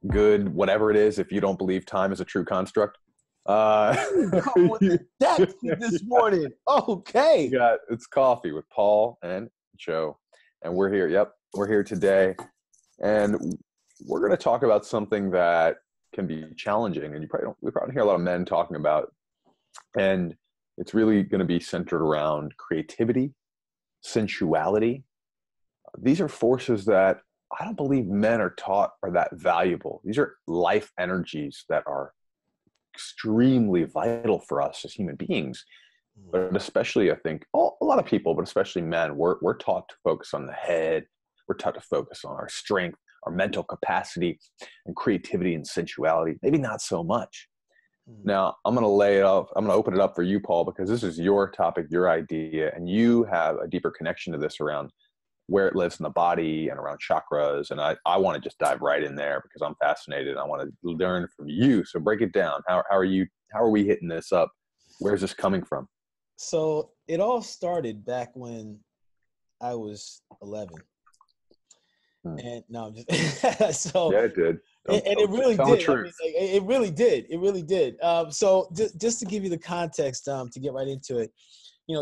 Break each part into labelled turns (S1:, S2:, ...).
S1: good, whatever it is, if you don't believe time is a true construct.
S2: Come with the depth this morning. Okay.
S1: It's coffee with Paul and Joe. And we're here. Yep. We're here today. And we're going to talk about something that can be challenging. And we probably hear a lot of men talking about. And it's really going to be centered around creativity, sensuality. These are forces that I don't believe men are taught are that valuable. These are life energies that are extremely vital for us as human beings. But especially, I think, a lot of people, but especially men, we're taught to focus on the head. We're taught to focus on our strength, our mental capacity, and creativity and sensuality. Maybe not so much. Now, I'm going to lay it up. I'm going to open it up for you, Paul, because this is your topic, your idea, and you have a deeper connection to this around where it lives in the body and around chakras. And I want to just dive right in there because I'm fascinated. I want to learn from you. So break it down. How are we hitting this up? Where's this coming from?
S2: So it all started back when I was 11. And no, I'm just so
S1: yeah, it did.
S2: It really did. I mean, it really did. It really did. So just to give you the context, to get right into it,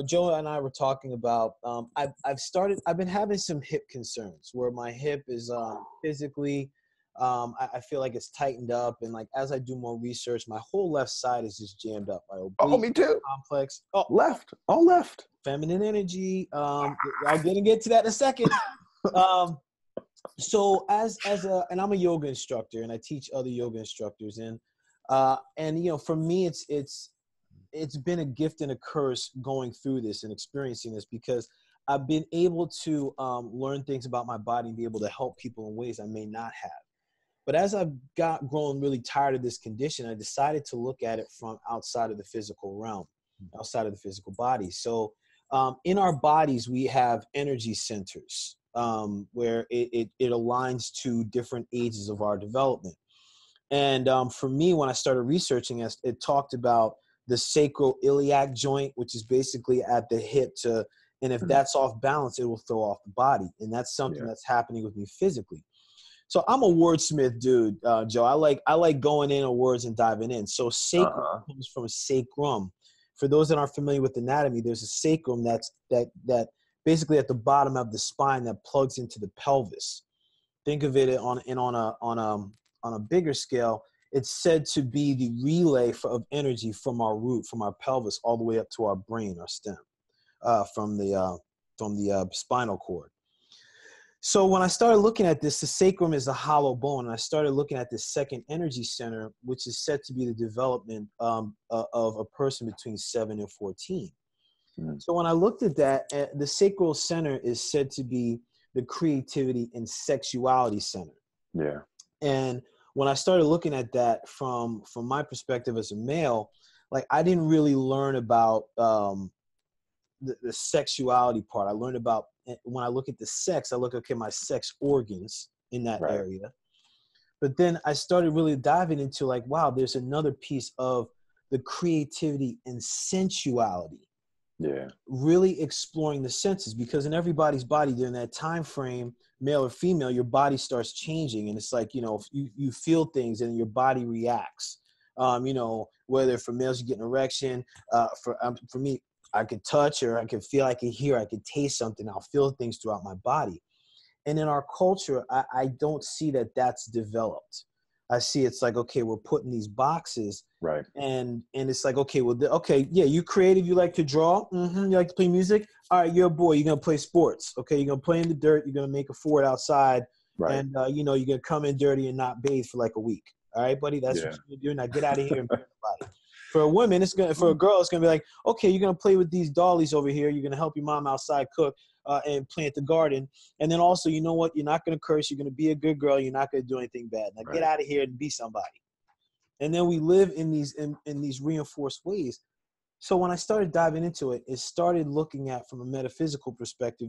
S2: Joe and I were talking about, I've been having some hip concerns where my hip is physically, I feel like it's tightened up. And like, as I do more research, my whole left side is just jammed up. My oblique,
S1: me too.
S2: Complex.
S1: All left.
S2: Feminine energy. I'm going to get to that in a second. So and I'm a yoga instructor and I teach other yoga instructors and for me, it's been a gift and a curse going through this and experiencing this because I've been able to learn things about my body and be able to help people in ways I may not have. But as I've grown really tired of this condition, I decided to look at it from outside of the physical realm, outside of the physical body. So in our bodies, we have energy centers where it aligns to different ages of our development. And for me, when I started researching it, it talked about the sacroiliac joint, which is basically at the hip and if that's off balance, it will throw off the body. And that's something that's happening with me physically. So I'm a wordsmith dude, Joe. I like going in on words and diving in. So sacrum comes from sacrum. For those that aren't familiar with anatomy, there's a sacrum that basically at the bottom of the spine that plugs into the pelvis. Think of it on a bigger scale. It's said to be the relay of energy from our root, from our pelvis, all the way up to our brain, our stem, from the spinal cord. So when I started looking at this, the sacrum is a hollow bone, and I started looking at this second energy center, which is said to be the development of a person between 7 and 14. So when I looked at that, the sacral center is said to be the creativity and sexuality center.
S1: Yeah.
S2: And when I started looking at that from my perspective as a male, like I didn't really learn about the sexuality part. I learned about, when I look at the sex, I look, okay, my sex organs in that area. But then I started really diving into like, wow, there's another piece of the creativity and sensuality. Yeah. Really exploring the senses, because in everybody's body during that time frame, male or female, your body starts changing. And it's like, you feel things and your body reacts. Whether for males you get an erection, for me, I could touch, or I could feel, I could hear, I could taste something. I'll feel things throughout my body. And in our culture, I don't see that that's developed. I see it's like, okay, we're putting these boxes. Right. And it's like, okay, well, yeah, you creative, you like to draw, you like to play music. All right, you're a boy, you're going to play sports. Okay, you're going to play in the dirt, you're going to make a fort outside. Right. And, you're going to come in dirty and not bathe for like a week. All right, buddy, that's what you're doing. Now get out of here and be everybody. For a woman, for a girl, it's going to be like, okay, you're going to play with these dollies over here. You're going to help your mom outside cook and plant the garden. And then also, you know what? You're not going to curse. You're going to be a good girl. You're not going to do anything bad. Now get out of here and be somebody. And then we live in these reinforced ways. So when I started diving into it, it started looking at, from a metaphysical perspective,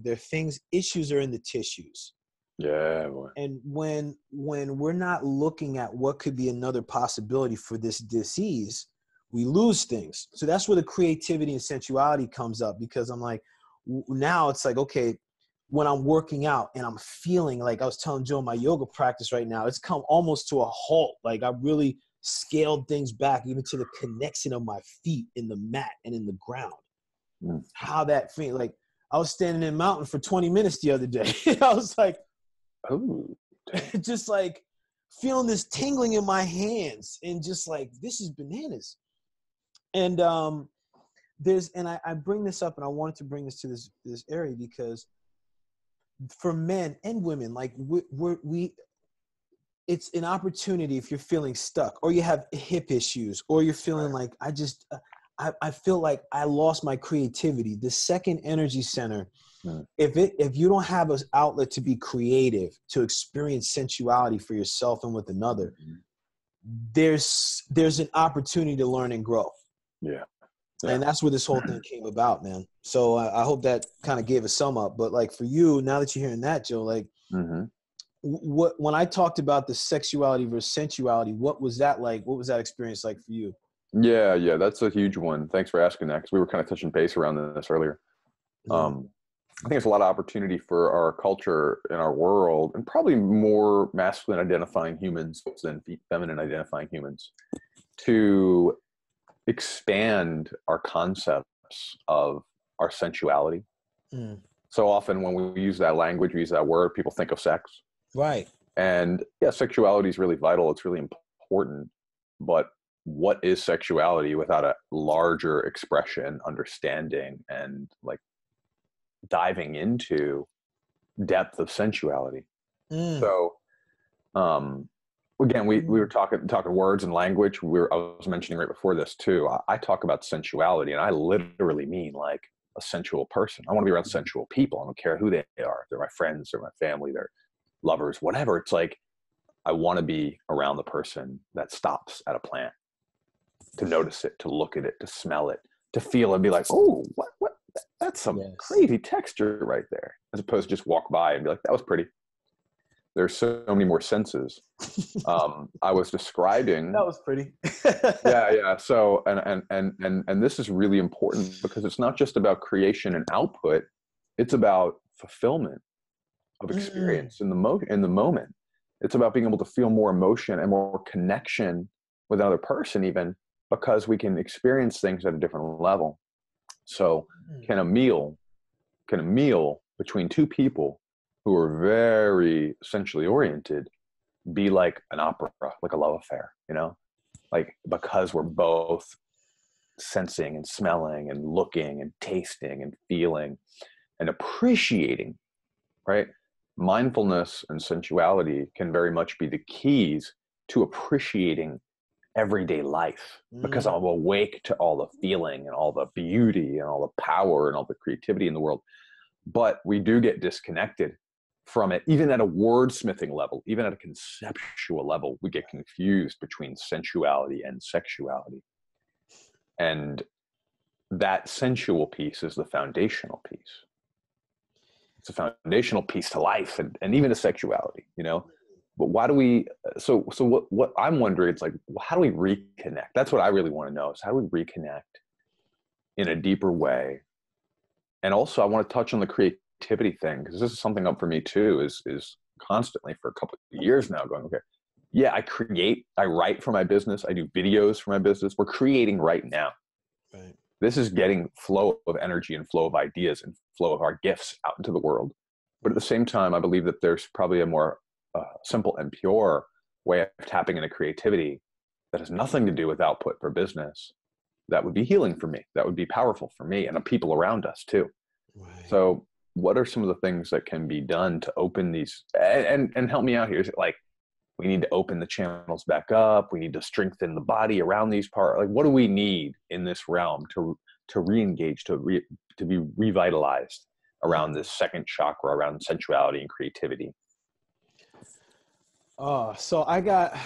S2: issues are in the tissues. Yeah, boy. And when we're not looking at what could be another possibility for this disease, we lose things. So that's where the creativity and sensuality comes up, because I'm like, now it's like, okay, when I'm working out and I'm feeling like I was telling Joe, my yoga practice right now, it's come almost to a halt. Like I really scaled things back, even to the connection of my feet in the mat and in the ground.
S1: Mm.
S2: How that feel. Like I was standing in a mountain for 20 minutes the other day. I was like,
S1: Oh,
S2: just like feeling this tingling in my hands and just like, this is bananas. And I bring this up, and I wanted to bring this to this area because for men and women, like it's an opportunity if you're feeling stuck or you have hip issues or you're feeling like I feel like I lost my creativity. The second energy center, if you don't have an outlet to be creative, to experience sensuality for yourself and with another, there's an opportunity to learn and grow.
S1: Yeah.
S2: And that's where this whole thing came about, man. So I hope that kind of gave a sum up. But like for you, now that you're hearing that, Joe, like when I talked about the sexuality versus sensuality, what was that like? What was that experience like for you?
S1: Yeah, that's a huge one. Thanks for asking that, because we were kind of touching base around this earlier.
S2: Yeah.
S1: I think there's a lot of opportunity for our culture and our world, and probably more masculine identifying humans than feminine identifying humans, to expand our concepts of our sensuality. So often when we use that language, we use that word, people think of sex.
S2: Right.
S1: And yeah, sexuality is really vital. It's really important. But what is sexuality without a larger expression, understanding, and like diving into depth of sensuality? So, again, we were talking words and language. I was mentioning right before this too. I talk about sensuality, and I literally mean like a sensual person. I want to be around sensual people. I don't care who they are. If they're my friends, they're my family, they're lovers, whatever. It's like I want to be around the person that stops at a plant to notice it, to look at it, to smell it, to feel and be like, oh, what? That's some crazy texture right there. As opposed to just walk by and be like, that was pretty. There's so many more senses. I was describing.
S2: That was pretty.
S1: Yeah. So, and this is really important because it's not just about creation and output. It's about fulfillment of experience in the moment. It's about being able to feel more emotion and more connection with another person, even because we can experience things at a different level. So can a meal between two people who are very sensually oriented be like an opera, like a love affair, like because we're both sensing and smelling and looking and tasting and feeling and appreciating, right? Mindfulness and sensuality can very much be the keys to appreciating everyday life, because I'm awake to all the feeling and all the beauty and all the power and all the creativity in the world. But we do get disconnected from it, even at a wordsmithing level, even at a conceptual level. We get confused between sensuality and sexuality. And that sensual piece is the foundational piece. It's a foundational piece to life and even to sexuality, But why do we, so what I'm wondering, it's like, how do we reconnect? That's what I really want to know, is how do we reconnect in a deeper way? And also I want to touch on the creativity thing, because this is something up for me too, is constantly for a couple of years now going, okay, yeah, I write for my business. I do videos for my business. We're creating right now. Right. This is getting flow of energy and flow of ideas and flow of our gifts out into the world. But at the same time, I believe that there's probably a more simple and pure way of tapping into creativity that has nothing to do with output for business. That would be healing for me. That would be powerful for me and the people around us too. Right. So what are some of the things that can be done to open these and help me out here? Is it like, we need to open the channels back up? We need to strengthen the body around these parts. Like, what do we need in this realm to re-engage, to be revitalized around this second chakra, around sensuality and creativity?
S2: So I got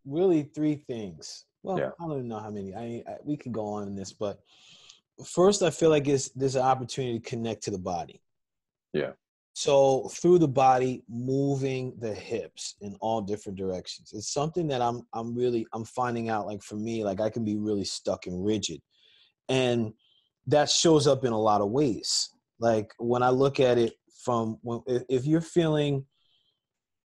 S2: really three things. Well, yeah. I don't even know how many. We could go on in this, but first, I feel like there's an opportunity to connect to the body.
S1: Yeah.
S2: So through the body, moving the hips in all different directions. It's something that I'm finding out, like for me, like I can be really stuck and rigid. And that shows up in a lot of ways. Like when I look at it from if you're feeling,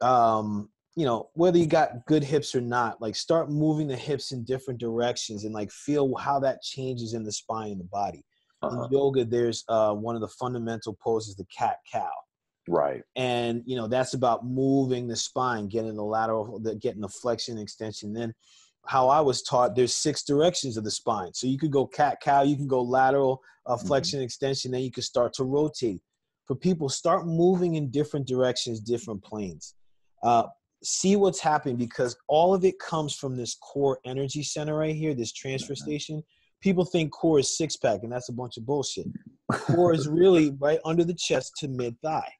S2: whether you got good hips or not, like start moving the hips in different directions and like feel how that changes in the spine and the body. In yoga, there's one of the fundamental poses, the cat cow.
S1: Right.
S2: And, that's about moving the spine, getting the flexion, extension. Then how I was taught, there's 6 directions of the spine. So you could go cat cow, you can go lateral, flexion, extension, then you can start to rotate. For people, start moving in different directions, different planes. See what's happening, because all of it comes from this core energy center right here, this transfer station. People think core is 6-pack, and that's a bunch of bullshit. Core is really right under the chest to mid-thigh.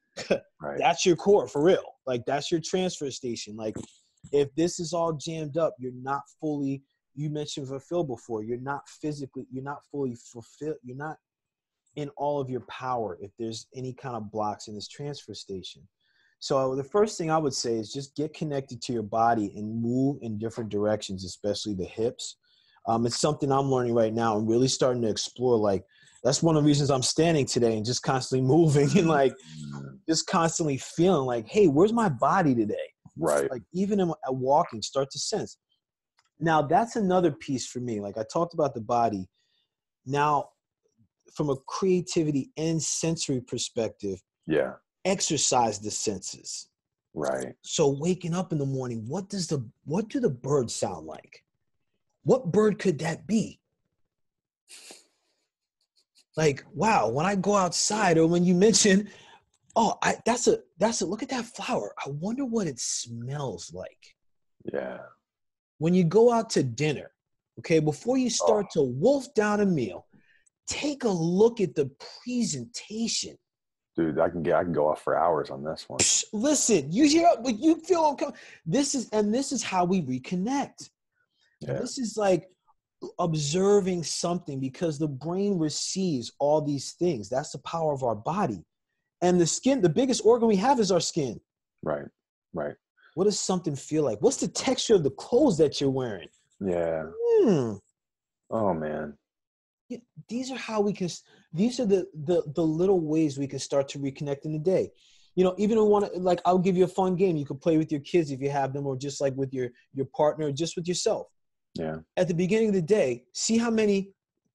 S2: Right. That's your core for real. Like that's your transfer station. Like if this is all jammed up, you're not fully, you mentioned fulfilled before, you're not fully fulfilled. You're not in all of your power if there's any kind of blocks in this transfer station. So the first thing I would say is just get connected to your body and move in different directions, especially the hips. It's something I'm learning right now and really starting to explore. Like that's one of the reasons I'm standing today and just constantly moving and like just constantly feeling like, hey, where's my body today?
S1: Right.
S2: Like even in walking, start to sense. Now that's another piece for me. Like I talked about the body. Now, from a creativity and sensory perspective, exercise the senses.
S1: Right.
S2: So waking up in the morning, what do the birds sound like? What bird could that be? Like, wow, when I go outside, or when you mention, that's a look at that flower. I wonder what it smells like.
S1: Yeah.
S2: When you go out to dinner, okay, before you start to wolf down a meal, take a look at the presentation.
S1: Dude, I can go off for hours on this one.
S2: Listen, you hear, but you feel uncomfortable. This is how we reconnect. Yeah. This is like observing something, because the brain receives all these things. That's the power of our body. And the skin, the biggest organ we have is our skin.
S1: Right. Right.
S2: What does something feel like? What's the texture of the clothes that you're wearing?
S1: Yeah. Oh man.
S2: These are how we can, these are the little ways we can start to reconnect in the day. Even like, I'll give you a fun game you could play with your kids if you have them, or just like with your partner, or just with yourself.
S1: Yeah.
S2: At the beginning of the day, see how many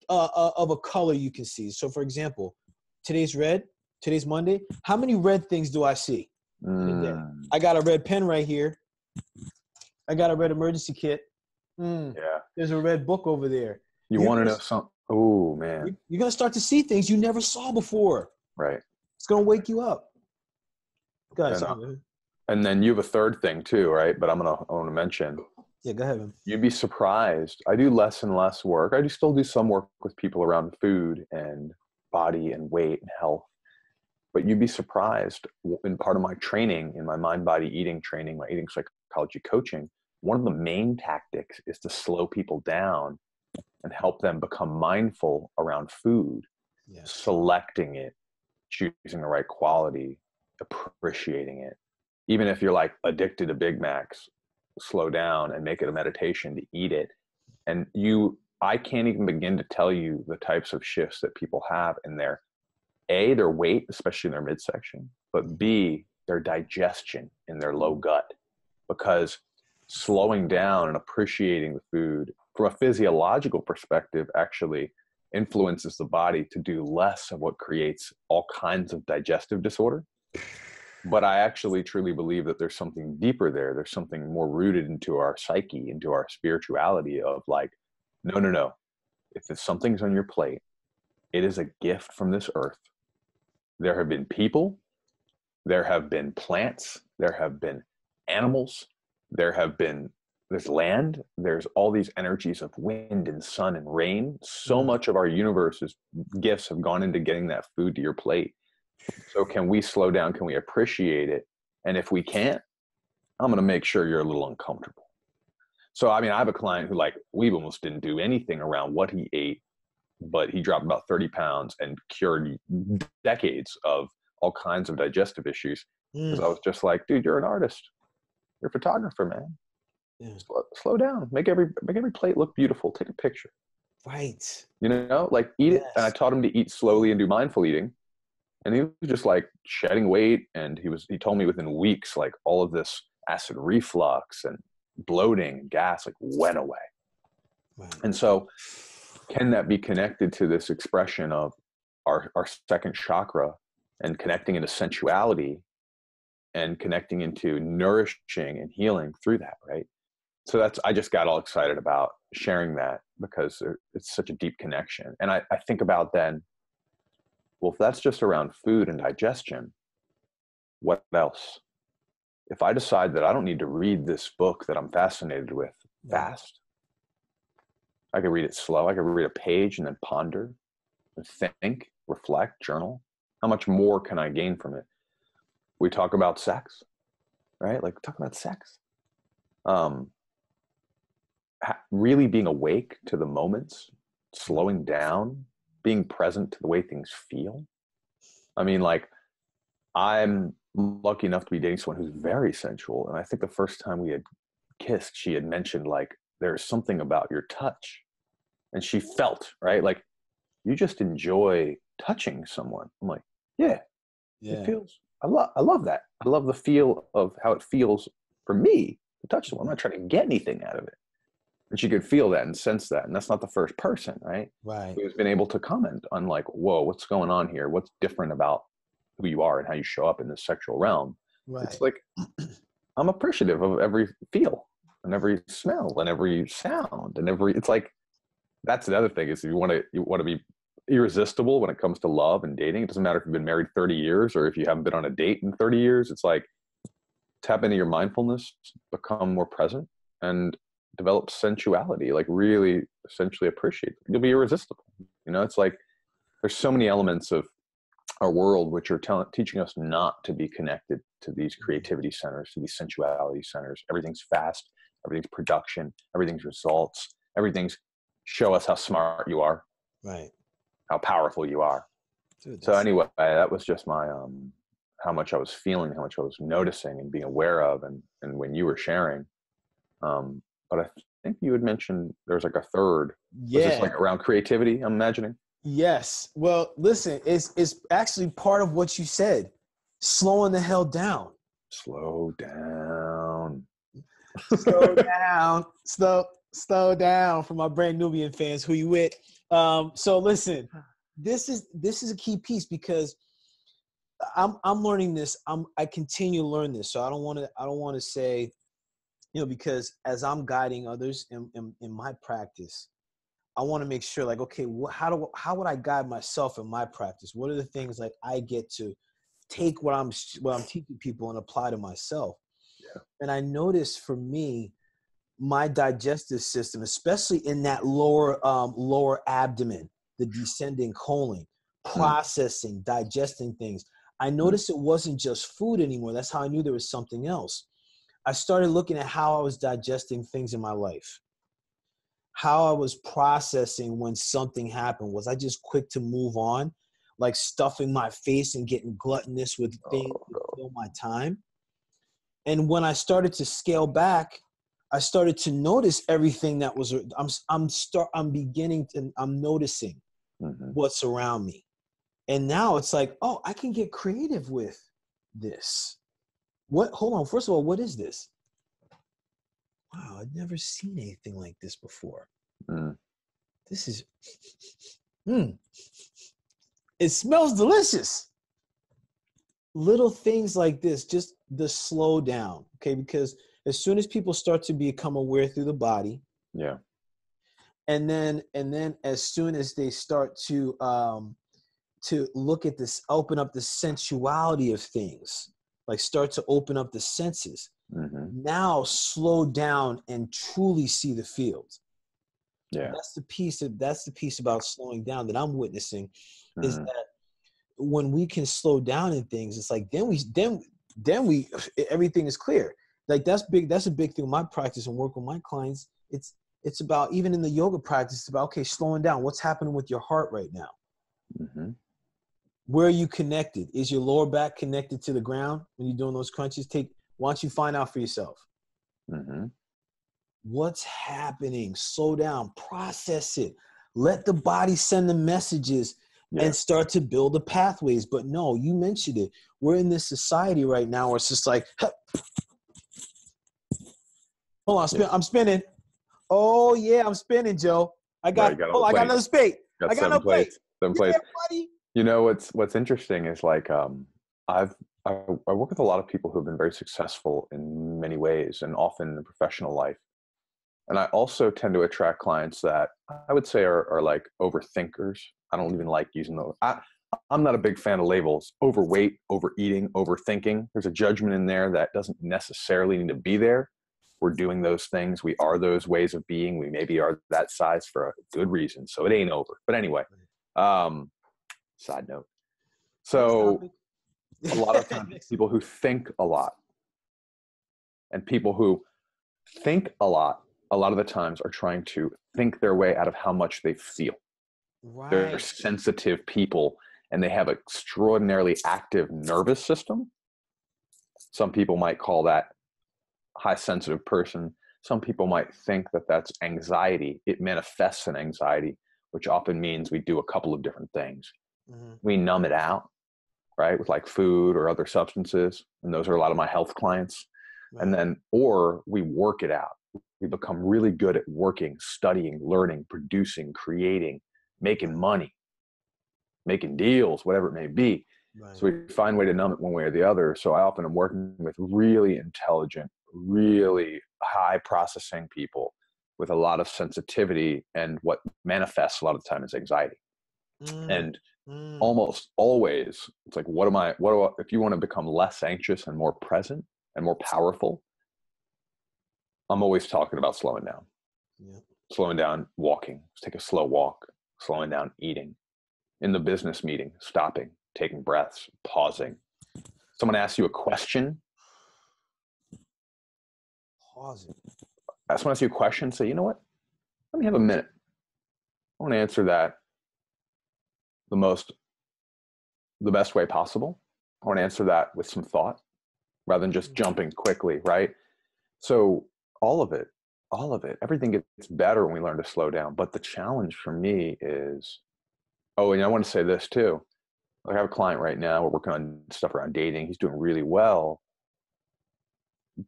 S2: of a color you can see. So for example, today's red, today's Monday. How many red things do I see? I got a red pen right here. I got a red emergency kit. Yeah. There's a red book over there.
S1: You want to know something? Oh man.
S2: You're going to start to see things you never saw before.
S1: Right.
S2: It's going to wake you up. Go ahead.
S1: And then you have a third thing too, right? But I want to mention.
S2: Yeah, go ahead, man.
S1: You'd be surprised. I do less and less work. I still do some work with people around food and body and weight and health. But you'd be surprised, in part of my training, in my mind-body eating training, my eating psychology coaching, one of the main tactics is to slow people down and help them become mindful around food, selecting it, choosing the right quality, appreciating it. Even if you're like addicted to Big Macs, slow down and make it a meditation to eat it. And I can't even begin to tell you the types of shifts that people have in their weight, especially in their midsection, but B, their digestion in their low gut, because slowing down and appreciating the food from a physiological perspective actually influences the body to do less of what creates all kinds of digestive disorder. But I actually truly believe that there's something deeper there. There's something more rooted into our psyche, into our spirituality of like, no. If something's on your plate, it is a gift from this earth. There have been people, there have been plants, there have been animals, there's land, there's all these energies of wind and sun and rain. So much of our universe's gifts have gone into getting that food to your plate. So can we slow down? Can we appreciate it? And if we can't, I'm going to make sure you're a little uncomfortable. So, I have a client who we almost didn't do anything around what he ate, but he dropped about 30 pounds and cured decades of all kinds of digestive issues. Because I was just like, dude, you're an artist. You're a photographer, man. Yeah. Slow down. Make every plate look beautiful. Take a picture.
S2: Right.
S1: Eat it. And I taught him to eat slowly and do mindful eating. And he was just like shedding weight. And he told me within weeks, like all of this acid reflux and bloating and gas like went away.
S2: Right.
S1: And so can that be connected to this expression of our second chakra and connecting into sensuality and connecting into nourishing and healing through that, right? So I just got all excited about sharing that because it's such a deep connection. And I think about then, well, if that's just around food and digestion, what else? If I decide that I don't need to read this book that I'm fascinated with fast, I could read it slow. I could read a page and then ponder and think, reflect, journal. How much more can I gain from it? We talk about sex, right? Like talk about sex. Really being awake to the moments, slowing down, being present to the way things feel. I mean, like, I'm lucky enough to be dating someone who's very sensual. And I think the first time we had kissed, she had mentioned, like, there's something about your touch. And she felt, right? Like, you just enjoy touching someone. I'm like, yeah. It feels, I love that. I love the feel of how it feels for me to touch someone. I'm not trying to get anything out of it. And she could feel that and sense that. And that's not the first person, right?
S2: Right.
S1: Who's been able to comment on, like, whoa, what's going on here? What's different about who you are and how you show up in this sexual realm?
S2: Right.
S1: It's like, I'm appreciative of every feel and every smell and every sound and it's like, that's the other thing is you want to be irresistible when it comes to love and dating. It doesn't matter if you've been married 30 years or if you haven't been on a date in 30 years. It's like, tap into your mindfulness, become more present, and develop sensuality. Like, really essentially appreciate it. You'll be irresistible. It's like there's so many elements of our world which are teaching us not to be connected to these creativity centers, to these sensuality centers. Everything's fast, everything's production, everything's results, everything's show us how smart you are,
S2: Right.
S1: how powerful you are.
S2: Dude,
S1: So anyway, that was just my how much I was feeling, how much I was noticing and being aware of, and when you were sharing. But I think you had mentioned there's like a third. Was this like around creativity, I'm imagining?
S2: Yes. Well, listen, it's actually part of what you said. Slowing the hell down.
S1: Slow down.
S2: Slow down. Slow down for my brand Nubian fans. Who you with? So listen, this is a key piece because I'm learning this. I continue to learn this. So I don't want to say, because as I'm guiding others in my practice, I want to make sure, like, okay, how would I guide myself in my practice? What are the things like I get to take what I'm teaching people and apply to myself?
S1: Yeah.
S2: And I noticed for me, my digestive system, especially in that lower abdomen, the descending colon, processing, digesting things. I noticed it wasn't just food anymore. That's how I knew there was something else. I started looking at how I was digesting things in my life, how I was processing when something happened. Was I just quick to move on, like stuffing my face and getting gluttonous with things to fill my time? And when I started to scale back, I started to notice everything that was, I'm noticing what's around me. And now it's like, oh, I can get creative with this. Hold on. First of all, what is this? Wow, I'd never seen anything like this before. This is, it smells delicious. Little things like this, just the slow down, okay? Because as soon as people start to become aware through the body,
S1: yeah,
S2: and then as soon as they start to look at this, open up the sensuality of things, like start to open up the senses. Now slow down and truly see the field.
S1: Yeah,
S2: that's the piece about slowing down that I'm witnessing, is that when we can slow down in things, it's like then we everything is clear. Like that's a big thing in my practice and work with my clients. It's about, even in the yoga practice, it's about, okay, slowing down. What's happening with your heart right now? Where are you connected? Is your lower back connected to the ground when you're doing those crunches? Why don't you find out for yourself? What's happening? Slow down, process it. Let the body send the messages and start to build the pathways. But no, you mentioned it. We're in this society right now where it's just like, hold on, I'm spinning. Oh yeah, I'm spinning, Joe. I got another spade.
S1: Got
S2: I got
S1: seven
S2: no plate.
S1: Seven
S2: Yeah,
S1: plates.
S2: buddy.
S1: You know what's interesting is like I work with a lot of people who have been very successful in many ways, and often in professional life. And I also tend to attract clients that I would say are like overthinkers. I don't even like using those. I'm not a big fan of labels. Overweight, overeating, overthinking. There's a judgment in there that doesn't necessarily need to be there. We're doing those things. We are those ways of being. We maybe are that size for a good reason. So it ain't over. But anyway, side note. So a lot of times people who think a lot and people who think a lot of the times are trying to think their way out of how much they feel.
S2: Right.
S1: They're sensitive people and they have an extraordinarily active nervous system. Some people might call that high sensitive person. Some people might think that that's anxiety. It manifests in anxiety, which often means we do a couple of different things. Mm-hmm. We numb it out, right, with like food or other substances. And those are a lot of my health clients. Right. And then, or we work it out. We become really good at working, studying, learning, producing, creating, making money, making deals, whatever it may be. Right. So we find a way to numb it one way or the other. So I often am working with really intelligent, really high processing people with a lot of sensitivity, and what manifests a lot of the time is anxiety. And almost always it's like, if you want to become less anxious and more present and more powerful, I'm always talking about slowing down. Yeah. Slowing down, walking, take a slow walk, slowing down, eating. In the business meeting, stopping, taking breaths, pausing. Someone asks you a question.
S2: Pausing.
S1: Someone asks you a question, say, you know what? Let me have a minute. I want to answer that the best way possible. I want to answer that with some thought rather than just jumping quickly, right? So all of it, everything gets better when we learn to slow down. But the challenge for me is, and I want to say this too. I have a client right now. We're working on stuff around dating. He's doing really well.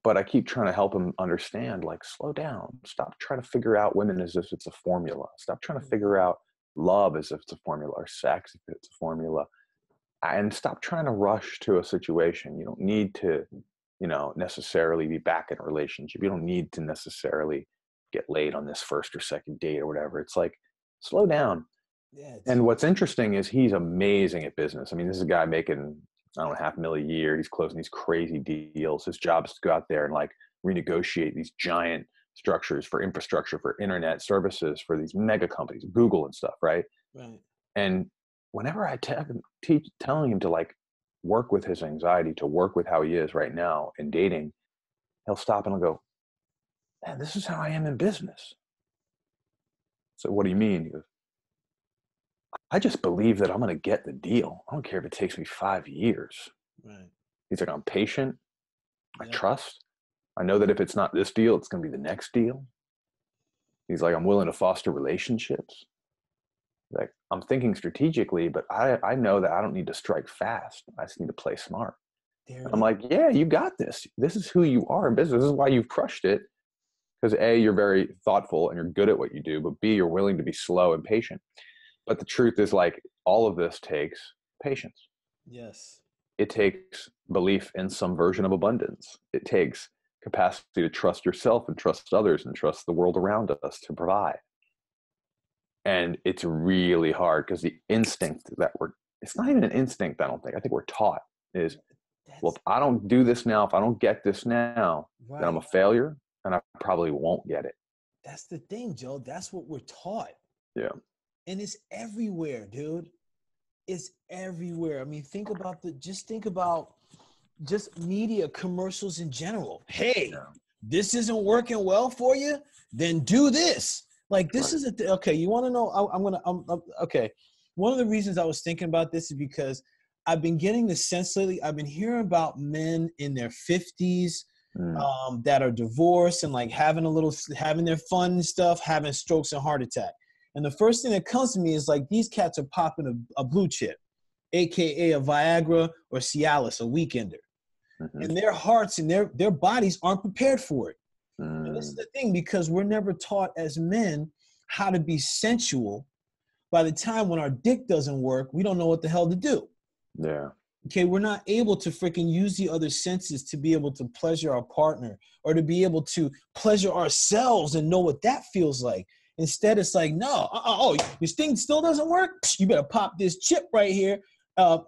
S1: But I keep trying to help him understand, like, slow down. Stop trying to figure out women as if it's a formula. Stop trying to figure out love as if it's a formula, or sex if it's a formula. And stop trying to rush to a situation. You don't need to, necessarily be back in a relationship. You don't need to necessarily get laid on this first or second date or whatever. It's like, slow down. Yeah, and what's interesting is he's amazing at business. I mean, this is a guy making, $500,000 a year. He's closing these crazy deals. His job is to go out there and like renegotiate these giant structures for infrastructure, for internet services, for these mega companies, Google and stuff, right? Right. And whenever I telling him to like work with his anxiety, to work with how he is right now in dating, he'll stop and he'll go, man, this is how I am in business. So what do you mean? He goes, I just believe that I'm going to get the deal. I don't care if it takes me 5 years. Right. He's like, I'm patient. I trust. I know that if it's not this deal, it's going to be the next deal. He's like, I'm willing to foster relationships. Like, I'm thinking strategically, but I know that I don't need to strike fast. I just need to play smart. I'm like, yeah, you got this. This is who you are in business. This is why you've crushed it. Because A, you're very thoughtful and you're good at what you do, but B, you're willing to be slow and patient. But the truth is, like, all of this takes patience.
S2: Yes.
S1: It takes belief in some version of abundance. It takes capacity to trust yourself and trust others and trust the world around us to provide. And it's really hard because the instinct it's not even an instinct, I don't think. I think we're taught is, well, if I don't do this now, if I don't get this now, then I'm a failure and I probably won't get it.
S2: That's the thing, Joe. That's what we're taught.
S1: Yeah.
S2: And it's everywhere, dude. It's everywhere. I mean, think about just media commercials in general. Hey, this isn't working well for you, then do this. Like, this is okay. You want to know? Okay. One of the reasons I was thinking about this is because I've been getting the sense lately. I've been hearing about men in their 50s that are divorced and like having their fun and stuff, having strokes and heart attack. And the first thing that comes to me is like, these cats are popping a blue chip, AKA a Viagra or Cialis, a weekender.
S1: Mm-hmm.
S2: And their hearts and their bodies aren't prepared for it. And this is
S1: Mm.
S2: the thing, because we're never taught as men how to be sensual. By the time when our dick doesn't work, we don't know what the hell to do.
S1: Yeah.
S2: Okay, we're not able to freaking use the other senses to be able to pleasure our partner or to be able to pleasure ourselves and know what that feels like. Instead, it's like, no, oh, your thing still doesn't work? You better pop this chip right here.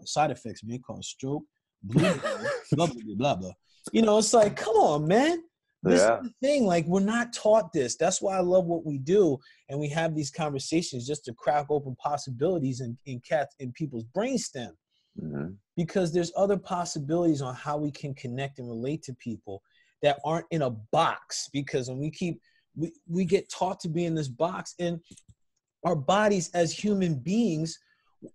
S2: Side effects, man, called stroke, blue, blah, blah, blah, blah, blah. You know, it's like, come on, man. This is the thing. Like, we're not taught this. That's why I love what we do. And we have these conversations just to crack open possibilities in people's brainstem.
S1: Mm-hmm.
S2: Because there's other possibilities on how we can connect and relate to people that aren't in a box. Because when we get taught to be in this box, and our bodies as human beings,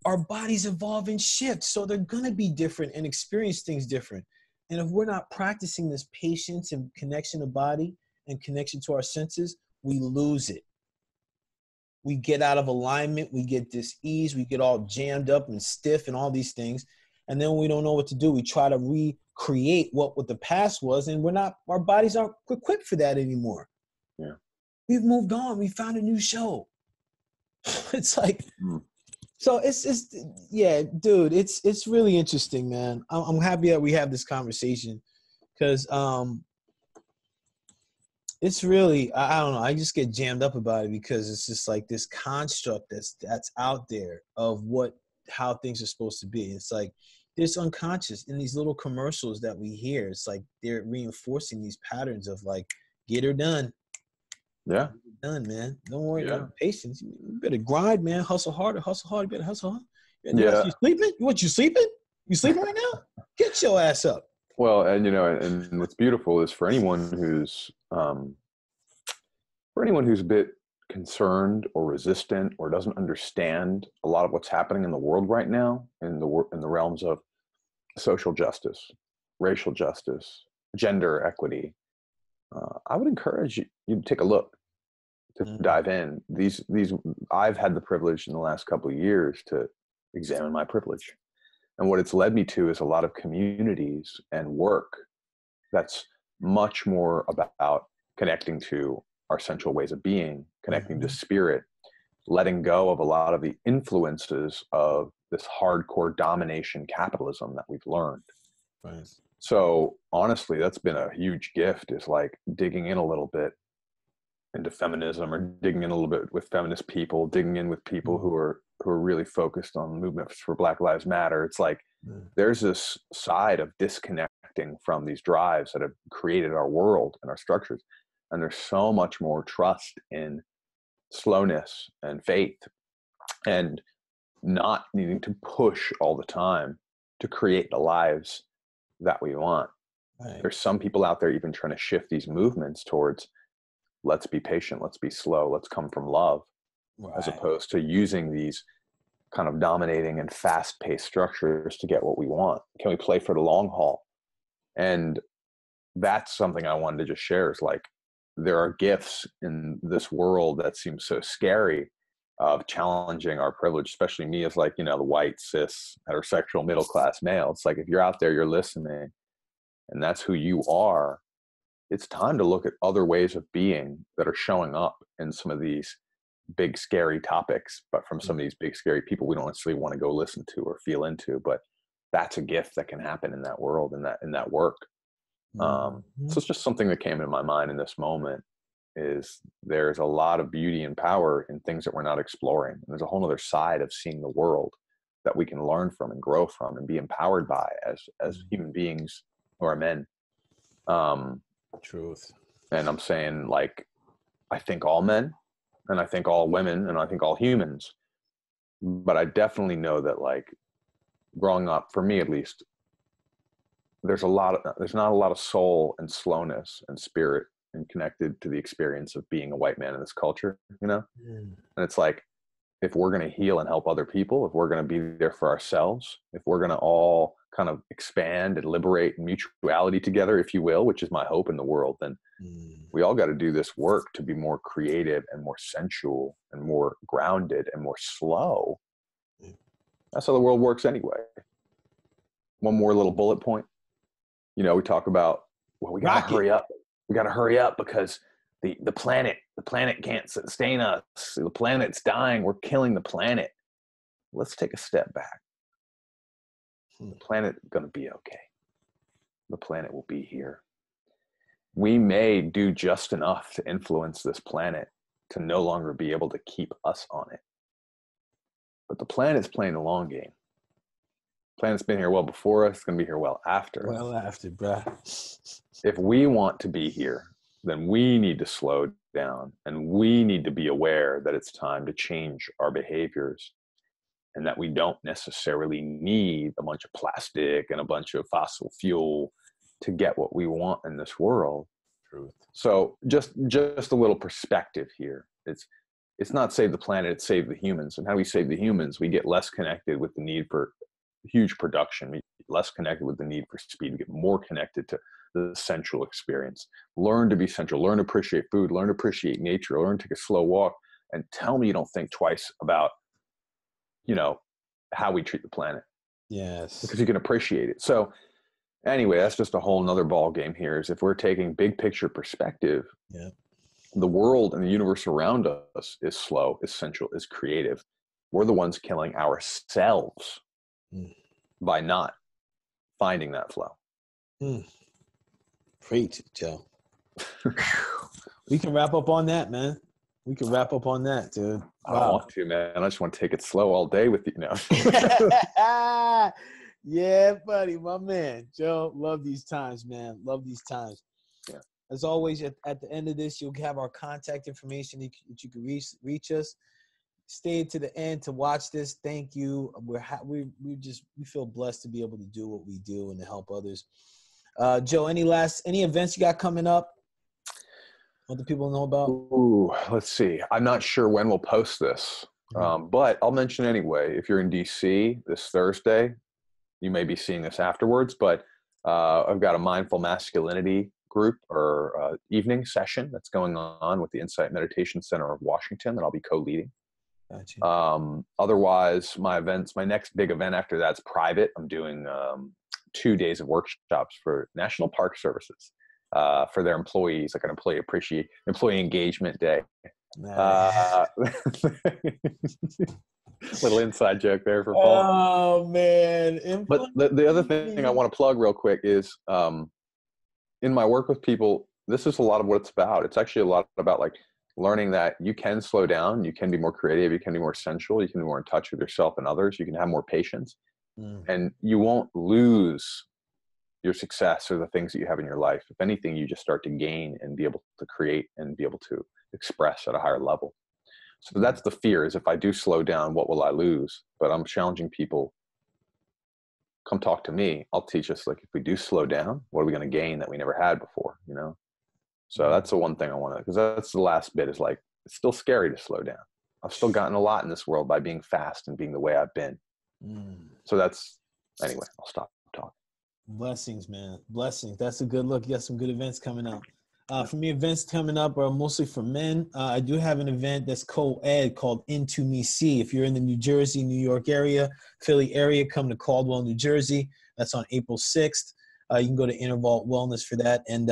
S2: our bodies evolve and shift. So they're going to be different and experience things different. And if we're not practicing this patience and connection to body and connection to our senses, we lose it. We get out of alignment. We get dis-ease. We get all jammed up and stiff and all these things. And then we don't know what to do. We try to recreate what the past was, and our bodies aren't equipped for that anymore.
S1: Yeah.
S2: We've moved on. We found a new show. It's like, so yeah, dude, it's really interesting, man. I'm happy that we have this conversation, because it's really, I don't know, I just get jammed up about it, because it's just like this construct that's out there of how things are supposed to be. It's like, there's unconscious in these little commercials that we hear. It's like they're reinforcing these patterns of like, get her done.
S1: Yeah.
S2: Done, man. Don't worry about patience. You better grind, man. Hustle harder, hustle hard. You better hustle hard. You sleeping? You sleeping? You sleeping right now? Get your ass up.
S1: Well, and and what's beautiful is for anyone who's a bit concerned or resistant or doesn't understand a lot of what's happening in the world right now, in the realms of social justice, racial justice, gender equity, I would encourage you to take a look, to dive in. These I've had the privilege in the last couple of years to examine my privilege, and what it's led me to is a lot of communities and work that's much more about connecting to our central ways of being, connecting to spirit, letting go of a lot of the influences of this hardcore domination capitalism that we've learned.
S2: Right.
S1: So honestly, that's been a huge gift, is like digging in a little bit into feminism, or digging in a little bit with feminist people, digging in with people who are really focused on movements for Black Lives Matter. It's like there's this side of disconnecting from these drives that have created our world and our structures. And there's so much more trust in slowness and faith, and not needing to push all the time to create the lives that we want. Right. There's some people out there even trying to shift these movements towards, let's be patient, let's be slow, let's come from love, as opposed to using these kind of dominating and fast-paced structures to get what we want. Can we play for the long haul? And that's something I wanted to just share, is like, there are gifts in this world that seem so scary, of challenging our privilege, especially me as like, the white, cis, heterosexual, middle-class male. It's like, if you're out there, you're listening, and that's who you are, it's time to look at other ways of being that are showing up in some of these big, scary topics, but from some of these big, scary people we don't necessarily want to go listen to or feel into. But that's a gift that can happen in that world, in that work. So it's just something that came into my mind in this moment, is there's a lot of beauty and power in things that we're not exploring. And there's a whole other side of seeing the world that we can learn from and grow from and be empowered by as human beings who are men.
S2: Truth.
S1: And I'm saying, like, I think all men, and I think all women, and I think all humans. But I definitely know that, like, growing up, for me at least, there's not a lot of soul and slowness and spirit and connected to the experience of being a white man in this culture, And it's like, if we're going to heal and help other people, if we're going to be there for ourselves, if we're going to all kind of expand and liberate mutuality together, if you will, which is my hope in the world, then we all got to do this work to be more creative and more sensual and more grounded and more slow. That's how the world works anyway. One more little bullet point. We talk about, well, we got to hurry up. We got to hurry up because the planet can't sustain us. The planet's dying. We're killing the planet. Let's take a step back. The planet is going to be okay. The planet will be here. We may do just enough to influence this planet to no longer be able to keep us on it. But the planet's playing the long game. The planet's been here well before us. It's going to be here well after.
S2: Well after, bruh.
S1: If we want to be here, then we need to slow down, and we need to be aware that it's time to change our behaviors, and that we don't necessarily need a bunch of plastic and a bunch of fossil fuel to get what we want in this world.
S2: Truth.
S1: So just a little perspective here. It's not save the planet, it's save the humans. And how do we save the humans? We get less connected with the need for huge production. We get less connected with the need for speed. We get more connected to the sensual experience. Learn to be sensual. Learn to appreciate food. Learn to appreciate nature. Learn to take a slow walk. And tell me you don't think twice about how we treat the planet.
S2: Yes.
S1: Because you can appreciate it. So anyway, that's just a whole nother ball game here, is if we're taking big picture perspective, the world and the universe around us is slow, is sensual, is creative. We're the ones killing ourselves by not finding that flow.
S2: Preach, Joe. We can wrap up on that, man. We can wrap up on that, dude. Wow.
S1: I don't want to, man. I just want to take it slow all day with you now.
S2: Yeah, buddy, my man. Joe, love these times, man. Love these times.
S1: Yeah.
S2: As always, at the end of this, you'll have our contact information that you can reach us. Stay to the end to watch this. Thank you. We feel blessed to be able to do what we do and to help others. Joe, any events you got coming up? What do people know about?
S1: Ooh, let's see. I'm not sure when we'll post this, but I'll mention anyway. If you're in DC this Thursday, you may be seeing this afterwards, but I've got a mindful masculinity group or evening session that's going on with the Insight Meditation Center of Washington that I'll be co-leading.
S2: Gotcha.
S1: Otherwise, my next big event after that's private. I'm doing 2 days of workshops for National Park Services for their employees, like an employee engagement day.
S2: Nice.
S1: Little inside joke there for Paul.
S2: Oh man!
S1: But the other thing I want to plug real quick is in my work with people, this is a lot of what it's about. It's actually a lot about like learning that you can slow down, you can be more creative, you can be more sensual, you can be more in touch with yourself and others, you can have more patience, and you won't lose your success or the things that you have in your life. If anything, you just start to gain and be able to create and be able to express at a higher level. So that's the fear, is if I do slow down, what will I lose? But I'm challenging people, come talk to me. I'll teach us, like, if we do slow down, what are we going to gain that we never had before, So that's the one thing I want to, because that's the last bit, is like, it's still scary to slow down. I've still gotten a lot in this world by being fast and being the way I've been. So anyway, I'll stop talking.
S2: Blessings, man. Blessings. That's a good look. You got some good events coming up. For me, events coming up are mostly for men. I do have an event that's co-ed called Into Me See. If you're in the New Jersey, New York area, Philly area, come to Caldwell, New Jersey. That's on April 6th. You can go to Interval Wellness for that. And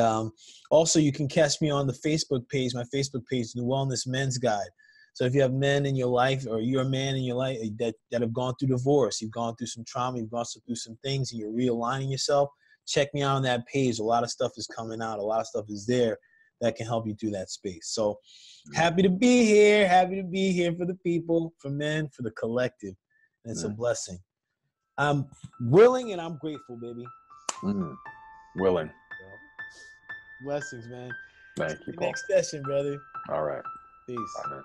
S2: also you can catch me on the Facebook page, my Facebook page, The Wellness Men's Guide. So if you have men in your life, or you're a man in your life that have gone through divorce, you've gone through some trauma, you've gone through some things, and you're realigning yourself, check me out on that page. A lot of stuff is coming out. A lot of stuff is there that can help you through that space. So happy to be here. Happy to be here for the people, for men, for the collective. And it's a blessing. I'm willing and I'm grateful, baby.
S1: Willing.
S2: Blessings, man.
S1: Thank you, Paul.
S2: Next session, brother.
S1: All right.
S2: Peace.
S1: Bye, man.